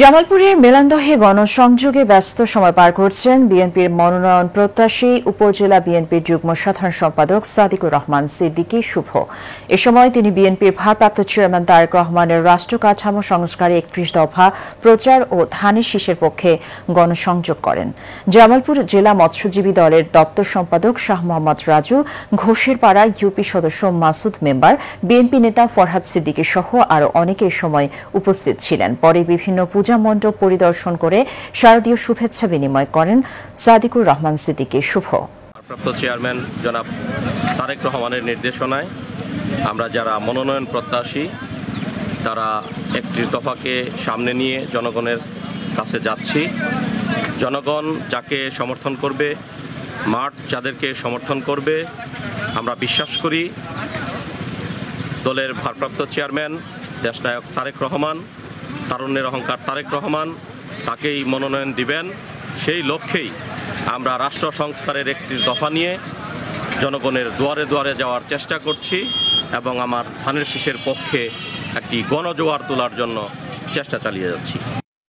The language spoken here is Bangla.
জামালপুরের মেলান্দহে গণসংযোগে ব্যস্ত সময় পার করছেন বিএনপির মনোনয়ন প্রত্যাশী উপজেলা বিএনপির যুগ্ম সাধারণ সম্পাদক সাদিকুর রহমান সিদ্দিকী শুভ। এ সময় তিনি বিএনপির ভারপ্রাপ্ত চেয়ারম্যান তারেক রহমানের রাষ্ট্র কাঠামো সংস্কারে ৩১ দফা প্রচার ও ধানের শীষের পক্ষে গণসংযোগ করেন। জামালপুর জেলা মৎস্যজীবী দলের দপ্তর সম্পাদক শাহ মোহাম্মদ রাজু, ঘোষের পাড়া ইউপি সদস্য মাসুদ মেম্বার, বিএনপি নেতা ফরহাদ সিদ্দিকী সহ আরও অনেকে এ সময় উপস্থিত ছিলেন। পরে বিভিন্ন পূজা মণ্ডপ পরিদর্শন করে শারদীয় শুভেচ্ছা বিনিময় করেন সাদিকুর রহমান সিদ্দিকী শুভ। ভারপ্রাপ্ত চেয়ারম্যান জনাব তারেক রহমানের নির্দেশনায় আমরা যারা মনোনয়ন প্রত্যাশী তারা ৩১ দফাকে সামনে নিয়ে জনগণের কাছে যাচ্ছি। জনগণ যাকে সমর্থন করবে, মাঠ যাদেরকে সমর্থন করবে, আমরা বিশ্বাস করি দলের ভারপ্রাপ্ত চেয়ারম্যান দেশনায়ক তারেক রহমান, তারুণ্যের অহংকার তারেক রহমান তাকেই মনোনয়ন দিবেন। সেই লক্ষ্যেই আমরা রাষ্ট্র সংস্কারের ৩১ দফা নিয়ে জনগণের দুয়ারে দুয়ারে যাওয়ার চেষ্টা করছি এবং আমার ধানের শীষের পক্ষে একটি গণজোয়ার তোলার জন্য চেষ্টা চালিয়ে যাচ্ছি।